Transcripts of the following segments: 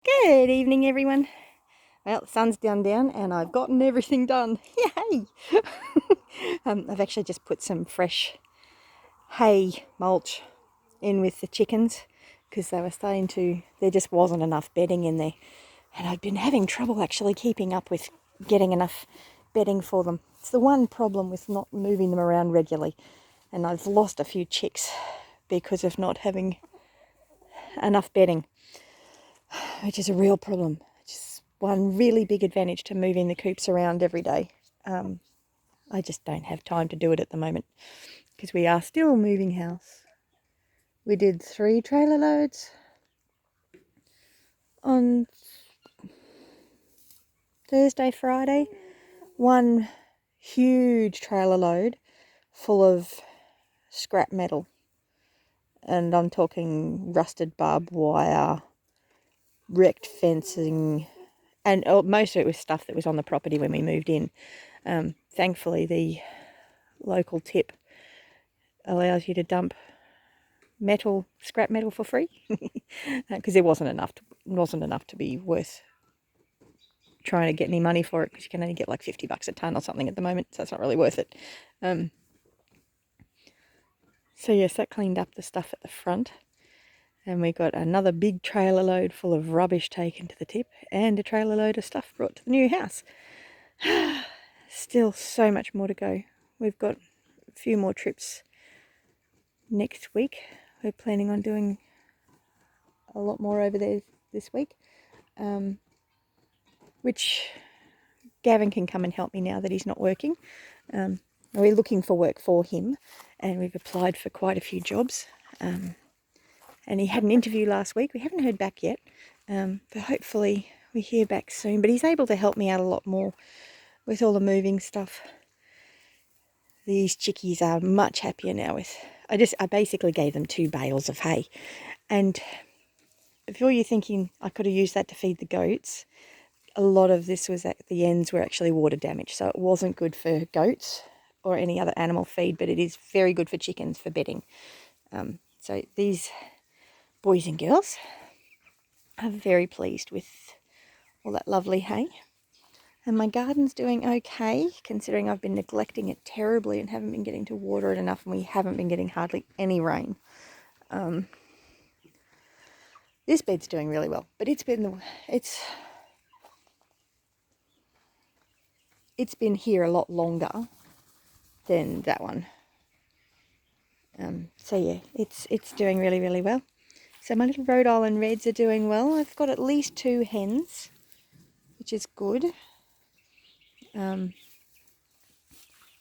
Good evening, everyone. Well, the sun's down and I've gotten everything done. Yay! I've actually just put some fresh hay mulch in with the chickens because they were there just wasn't enough bedding in there. And I've been having trouble actually keeping up with getting enough bedding for them. It's the one problem with not moving them around regularly. And I've lost a few chicks because of not having enough bedding, which is a real problem. Just one really big advantage to moving the coops around every day. I just don't have time to do it at the moment because we are still moving house. We did 3 trailer loads on Thursday, Friday. One huge trailer load full of scrap metal. And I'm talking rusted barbed wire, wrecked fencing, and most of it was stuff that was on the property when we moved in. Thankfully, the local tip allows you to dump scrap metal for free, because there wasn't enough to be worth trying to get any money for it, because you can only get like $50 a ton or something at the moment, so it's not really worth it. So yes, that cleaned up the stuff at the front, and we got another big trailer load full of rubbish taken to the tip, and a trailer load of stuff brought to the new house. Still so much more to go. We've got a few more trips next week. We're planning on doing a lot more over there this week, which Gavin can come and help me now that he's not working. We're looking for work for him, and we've applied for quite a few jobs. And he had an interview last week. We haven't heard back yet, but hopefully we hear back soon. But he's able to help me out a lot more with all the moving stuff. These chickies are much happier now with... I basically gave them 2 bales of hay. And before you're thinking I could have used that to feed the goats, a lot of this was at the ends were actually water damage. So it wasn't good for goats or any other animal feed, but it is very good for chickens for bedding. So these boys and girls are very pleased with all that lovely hay. And my garden's doing okay, considering I've been neglecting it terribly and haven't been getting to water it enough, and we haven't been getting hardly any rain. This bed's doing really well, but it's been here a lot longer than that one. So yeah, it's doing really, really well. So my little Rhode Island Reds are doing well. I've got at least 2 hens, which is good. And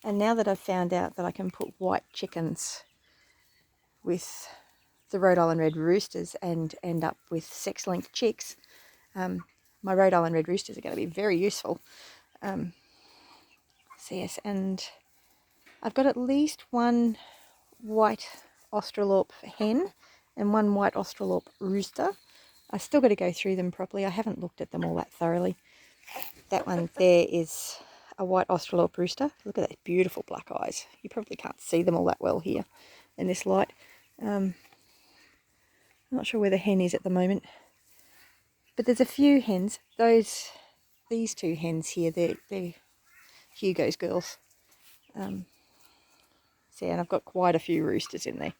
now that I've found out that I can put white chickens with the Rhode Island Red roosters and end up with sex-linked chicks, my Rhode Island Red roosters are going to be very useful. So yes, and I've got at least 1 white Australorp hen and 1 white Australorp rooster. I've still got to go through them properly. I haven't looked at them all that thoroughly. That one there is a white Australorp rooster. Look at those beautiful black eyes. You probably can't see them all that well here in this light. I'm not sure where the hen is at the moment, but there's a few hens. These 2 hens here, they're Hugo's girls. So yeah, and I've got quite a few roosters in there.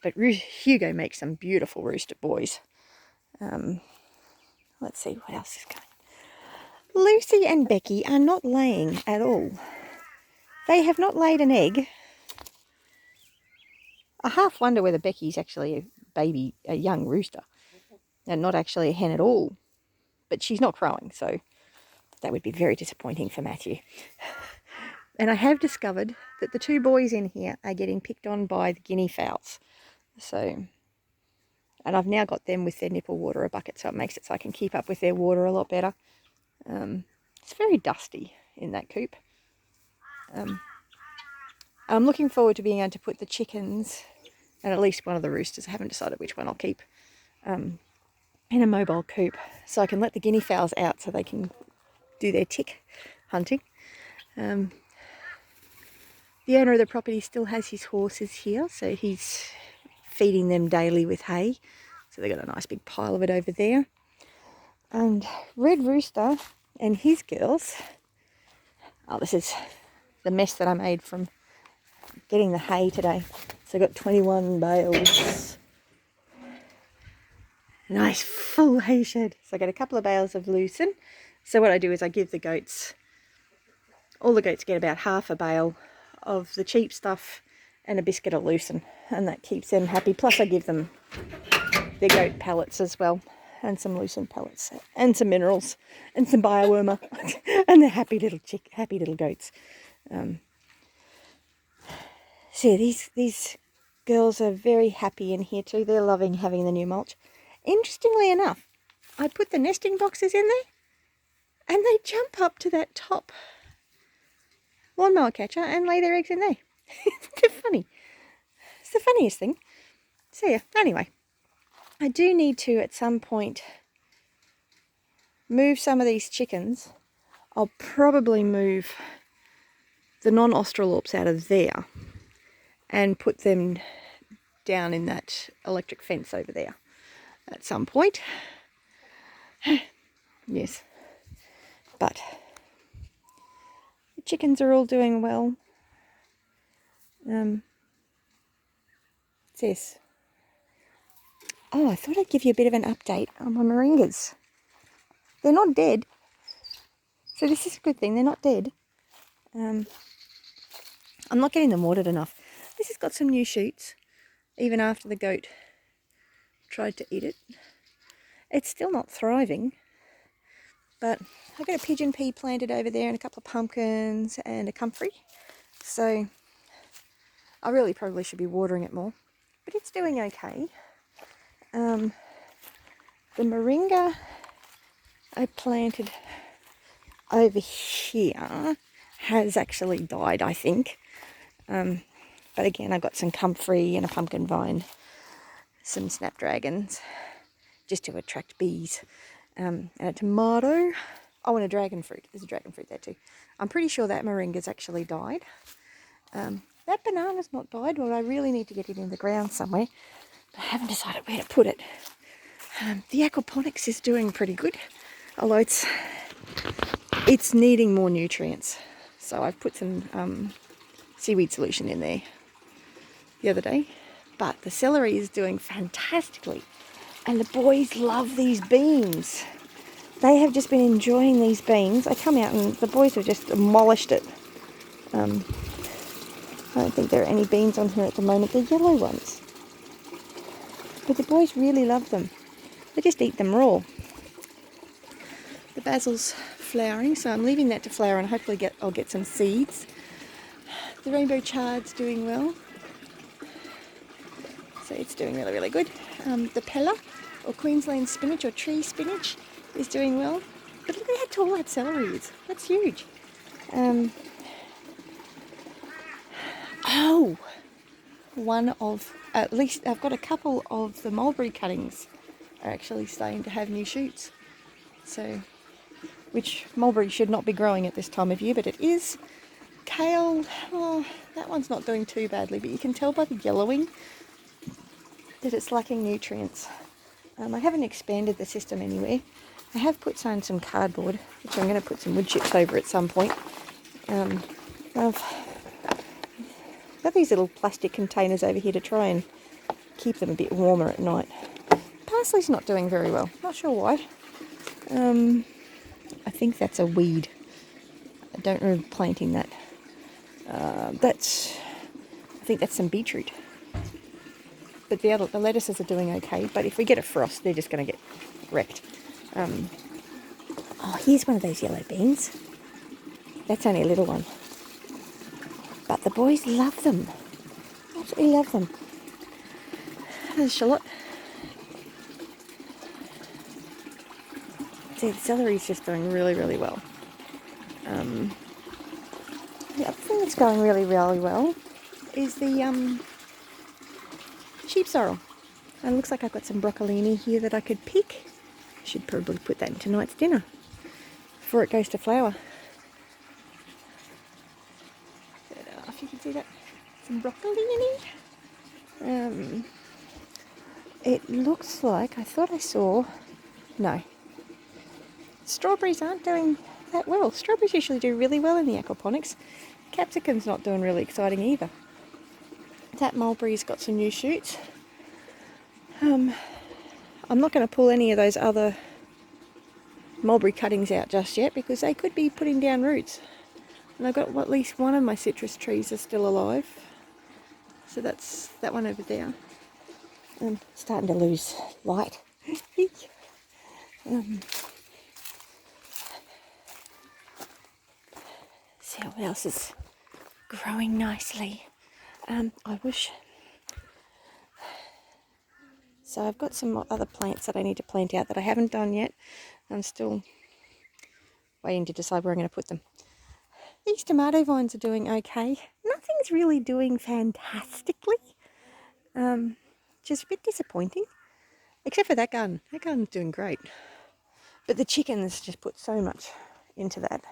But Hugo makes some beautiful rooster boys. Let's see what else is going. Lucy and Becky are not laying at all. They have not laid an egg. I half wonder whether Becky's actually a young rooster, and not actually a hen at all. But she's not crowing, so that would be very disappointing for Matthew. And I have discovered that the 2 boys in here are getting picked on by the guinea fowls. So, and I've now got them with their nipple water a bucket, so it makes it so I can keep up with their water a lot better. It's very dusty in that coop. I'm looking forward to being able to put the chickens and at least one of the roosters, I haven't decided which one I'll keep, in a mobile coop, so I can let the guinea fowls out so they can do their tick hunting. The owner of the property still has his horses here, so he's feeding them daily with hay. So they've got a nice big pile of it over there. And Red Rooster and his girls, oh, this is the mess that I made from getting the hay today. So I got 21 bales. Nice full hay shed. So I got a couple of bales of lucerne. So what I do is I give the goats, all the goats get about half a bale of the cheap stuff and a biscuit of lucerne, and that keeps them happy. Plus I give them their goat pellets as well, and some lucerne pellets, and some minerals, and some biowormer, and they're happy little goats. So yeah, these girls are very happy in here too. They're loving having the new mulch. Interestingly enough, I put the nesting boxes in there, and they jump up to that top lawnmower catcher and lay their eggs in there. It's funny. It's the funniest thing. So yeah, anyway, I do need to at some point move some of these chickens. I'll probably move the non-Australorps out of there and put them down in that electric fence over there at some point. Yes, but the chickens are all doing well. This. Oh, I thought I'd give you a bit of an update on my moringas. They're not dead, so this is a good thing. They're not dead. I'm not getting them watered enough. This has got some new shoots, even after the goat tried to eat it. It's still not thriving, but I've got a pigeon pea planted over there and a couple of pumpkins and a comfrey. So I really probably should be watering it more, but it's doing okay. The moringa I planted over here has actually died, I think. But again, I've got some comfrey and a pumpkin vine, some snapdragons, just to attract bees, and a tomato. Oh, and a dragon fruit. There's a dragon fruit there too. I'm pretty sure that moringa's actually died. That banana's not died, but I really need to get it in the ground somewhere. I haven't decided where to put it. The aquaponics is doing pretty good, although it's needing more nutrients. So I've put some seaweed solution in there the other day, but the celery is doing fantastically, and the boys love these beans. They have just been enjoying these beans. I come out and the boys have just demolished it. I don't think there are any beans on here at the moment. They're yellow ones, but the boys really love them. They just eat them raw. The basil's flowering, so I'm leaving that to flower and hopefully I'll get some seeds. The rainbow chard's doing well, so it's doing really, really good. The pella, or Queensland spinach, or tree spinach, is doing well. But look at how tall that celery is. That's huge. At least I've got a couple of the mulberry cuttings are actually starting to have new shoots. So, which mulberry should not be growing at this time of year, but it is. Kale, oh, that one's not doing too badly, but you can tell by the yellowing that it's lacking nutrients. I haven't expanded the system anywhere. I have put some cardboard, which I'm going to put some wood chips over at some point. I've got these little plastic containers over here to try and keep them a bit warmer at night. Parsley's not doing very well. Not sure why. I think that's a weed. I don't remember planting that. I think that's some beetroot. But the lettuces are doing okay. But if we get a frost, they're just going to get wrecked. Oh, here's one of those yellow beans. That's only a little one. But the boys love them. Absolutely love them. There's shallot. See, the celery's just doing really, really well. The other thing that's going really, really well is the sheep sorrel. And it looks like I've got some broccolini here that I could pick. I should probably put that in tonight's dinner before it goes to flower. I don't know if you can see that. Some broccolini. it looks like, I thought I saw, no. Strawberries aren't doing that well. Strawberries usually do really well in the aquaponics. Capsicum's not doing really exciting either. That mulberry's got some new shoots. I'm not going to pull any of those other mulberry cuttings out just yet because they could be putting down roots. And I've got at least one of my citrus trees are still alive. So that's that one over there. I'm starting to lose light. See what else is growing nicely. I wish. So I've got some other plants that I need to plant out that I haven't done yet. I'm still waiting to decide where I'm going to put them. These tomato vines are doing okay. Nothing's really doing fantastically. Just a bit disappointing. Except for that garden. That garden's doing great. But the chickens just put so much into that.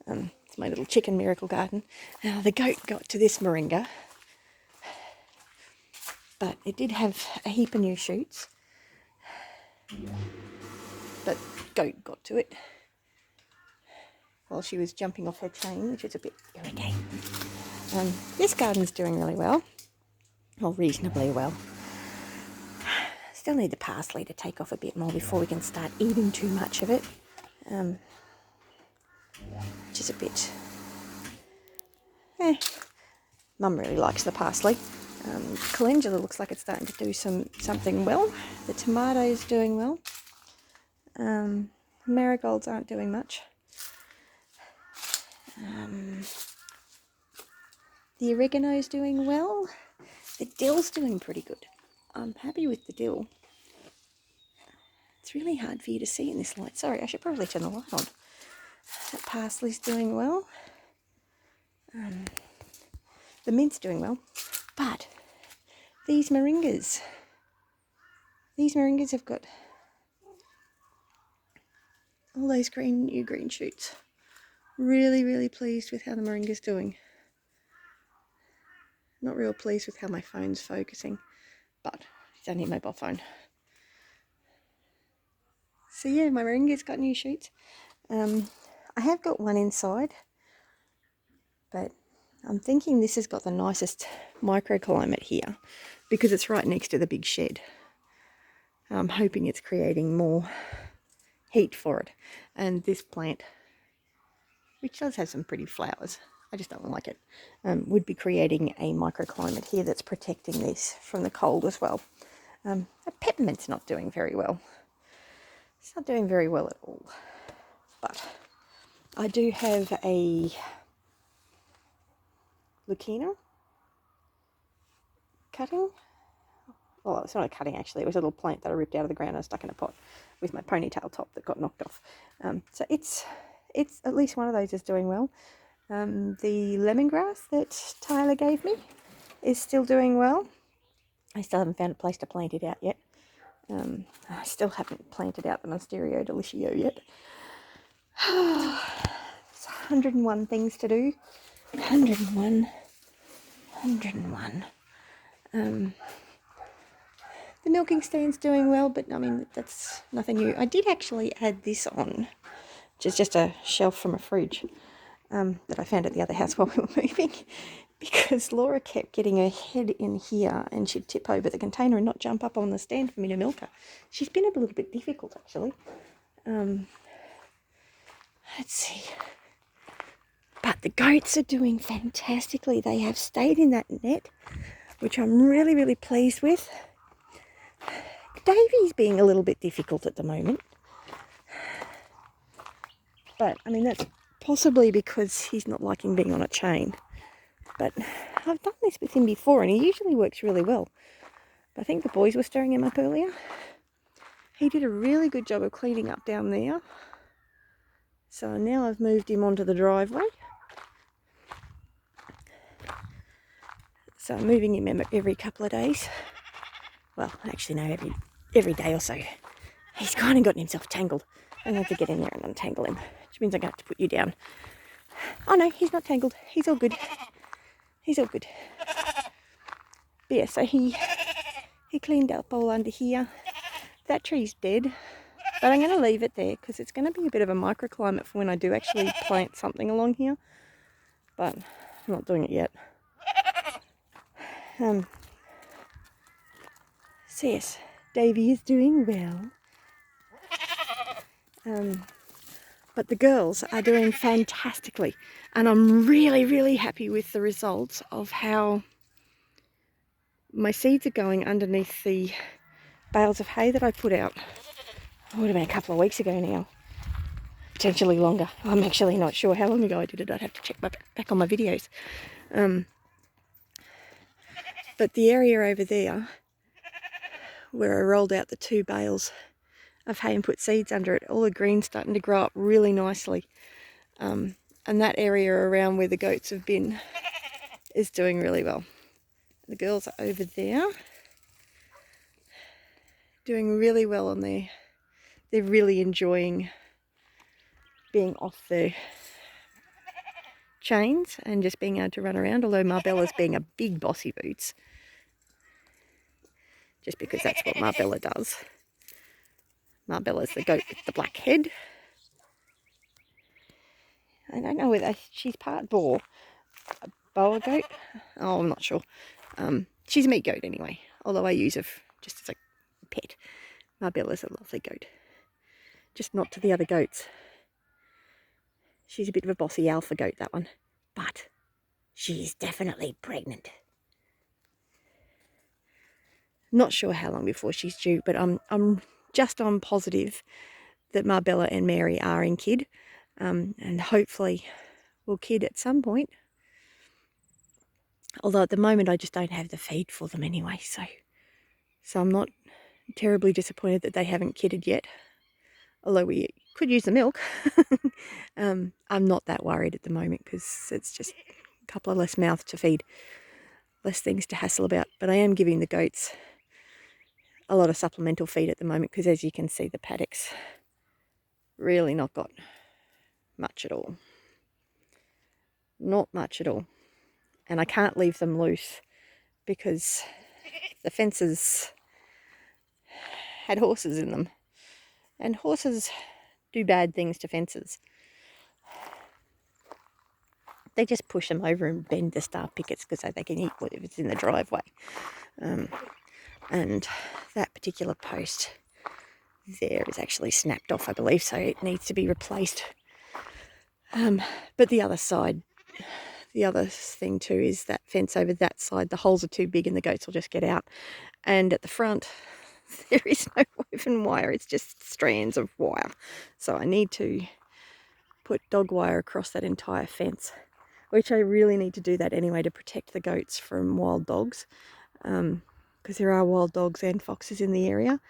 It's my little chicken miracle garden. Now the goat got to this moringa. But it did have a heap of new shoots. But goat got to it while she was jumping off her chain, which is a bit irritating. This garden's doing really well, or reasonably well. Still need the parsley to take off a bit more before we can start eating too much of it, which is a bit... Mum really likes the parsley. Calendula looks like it's starting to do something well. The tomato's doing well. Marigolds aren't doing much. The oregano's doing well. The dill's doing pretty good. I'm happy with the dill. It's really hard for you to see in this light. Sorry, I should probably turn the light on. That parsley's doing well. The mint's doing well. But these moringas have got all those new green shoots. Really, really pleased with how the moringa's doing. Not real pleased with how my phone's focusing, but it's only a mobile phone. So yeah, my moringa's got new shoots. I have got one inside, but I'm thinking this has got the nicest microclimate here because it's right next to the big shed. I'm hoping it's creating more heat for it. And this plant, which does have some pretty flowers, I just don't like it, would be creating a microclimate here that's protecting this from the cold as well. Peppermint's not doing very well. It's not doing very well at all. But I do have a Lucina cutting. Well, it's not a cutting actually, it was a little plant that I ripped out of the ground and stuck in a pot with my ponytail top that got knocked off. So it's at least one of those is doing well. The lemongrass that Tyler gave me is still doing well. I still haven't found a place to plant it out yet. I still haven't planted out the Monsterio Delicio yet. It's 101 things to do. 101. The milking stand's doing well, but I mean, that's nothing new. I did actually add this on, which is just a shelf from a fridge that I found at the other house while we were moving, because Laura kept getting her head in here and she'd tip over the container and not jump up on the stand for me to milk her. She's been a little bit difficult, actually. Let's see. But the goats are doing fantastically. They have stayed in that net, which I'm really, really pleased with. Davey's being a little bit difficult at the moment. But, I mean, that's possibly because he's not liking being on a chain. But I've done this with him before and he usually works really well. But I think the boys were stirring him up earlier. He did a really good job of cleaning up down there. So now I've moved him onto the driveway. So I'm moving him every couple of days. Well, actually no, every day or so. He's kind of gotten himself tangled. I'm going to have to get in there and untangle him, which means I'm going to have to put you down. Oh no, he's not tangled. He's all good. He's all good. But yeah, so he He cleaned up all under here. That tree's dead, but I'm going to leave it there because it's going to be a bit of a microclimate for when I do actually plant something along here, but I'm not doing it yet. So yes, Davy is doing well. But the girls are doing fantastically, and I'm really happy with the results of how my seeds are going underneath the bales of hay that I put out. It would have been a couple of weeks ago now, potentially longer. I'm actually not sure how long ago I did it. I'd have to check back on my videos. But the area over there where I rolled out the 2 bales of hay and put seeds under it, all the green's starting to grow up really nicely. And that area around where the goats have been is doing really well. The girls are over there doing really well on there. They're really enjoying being off the chains and just being able to run around, although Marbella's being a big bossy boots, just because that's what Marbella does. Marbella's the goat with the black head. I don't know whether she's part boar, a boa goat. Oh, I'm not sure. She's a meat goat anyway, although I use her just as a pet. Marbella's a lovely goat, just not to the other goats. She's a bit of a bossy alpha goat, that one, but she's definitely pregnant. Not sure how long before she's due, but I'm just on positive that Marbella and Mary are in kid, and hopefully will kid at some point. Although at the moment I just don't have the feed for them anyway, so I'm not terribly disappointed that they haven't kidded yet. Although we could use the milk. I'm not that worried at the moment because it's just a couple of less mouths to feed, less things to hassle about. But I am giving the goats a lot of supplemental feed at the moment because, as you can see, the paddock's really not got much at all. Not much at all. And I can't leave them loose because the fences had horses in them. And horses do bad things to fences. They just push them over and bend the star pickets so they can eat whatever's in the driveway. And that particular post there is actually snapped off, I believe, so it needs to be replaced. But the other side, the other thing too is that fence over that side, the holes are too big and the goats will just get out. And at the front, there is no woven wire, it's just strands of wire. So I need to put dog wire across that entire fence, which I really need to do that anyway to protect the goats from wild dogs, because there are wild dogs and foxes in the area.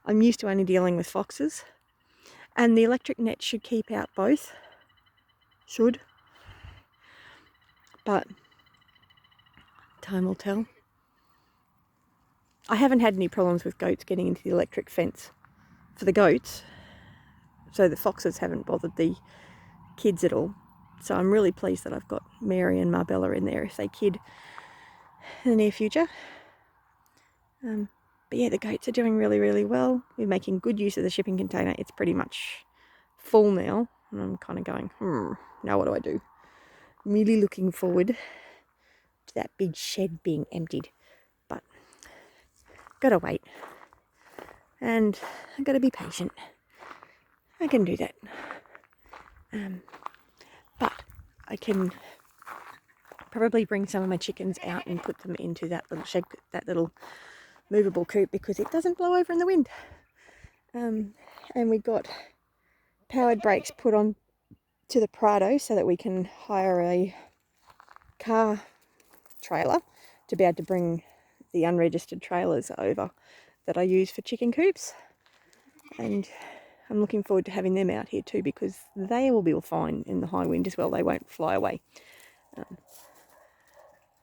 I'm used to only dealing with foxes, and the electric net should keep out both. Should. But time will tell. I haven't had any problems with goats getting into the electric fence for the goats, so the foxes haven't bothered the kids at all. So I'm really pleased that I've got Mary and Marbella in there if they kid in the near future. But yeah, the goats are doing really well. We're making good use of the shipping container. It's pretty much full now, and I'm kind of going, now what do I do? I'm really looking forward to that big shed being emptied, but gotta wait, and I've got to be patient. I can do that, but I can probably bring some of my chickens out and put them into that little shed, that little movable coop, because it doesn't blow over in the wind. And we got powered brakes put on to the Prado so that we can hire a car trailer to be able to bring the unregistered trailers over that I use for chicken coops. And I'm looking forward to having them out here too, because they will be fine in the high wind as well. They won't fly away.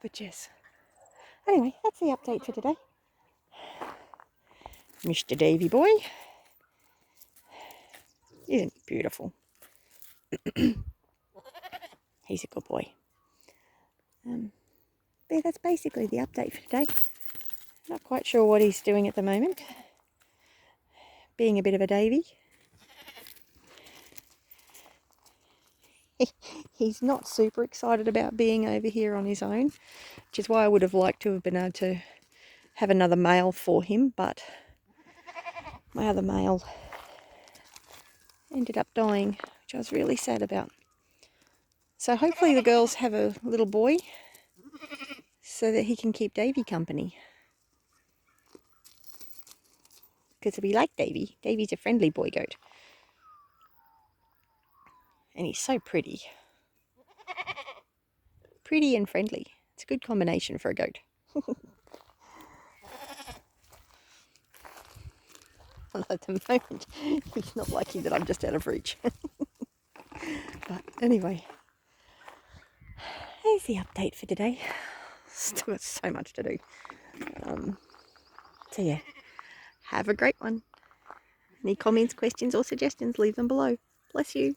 But yes. Anyway, that's the update for today. Mr. Davy boy. Isn't he beautiful? He's a good boy. Yeah, that's basically the update for today. Not quite sure what he's doing at the moment. Being a bit of a Davy. He's not super excited about being over here on his own, which is why I would have liked to have been able to have another male for him, but my other male ended up dying, which I was really sad about. So hopefully the girls have a little boy so that he can keep Davy company. Because we like Davy. Davy's a friendly boy goat. And he's so pretty. Pretty and friendly. It's a good combination for a goat. Well, at the moment, he's not liking that I'm just out of reach. But anyway, there's the update for today. Still got so much to do. So yeah, have a great one. Any comments, questions or suggestions, leave them below. Bless you.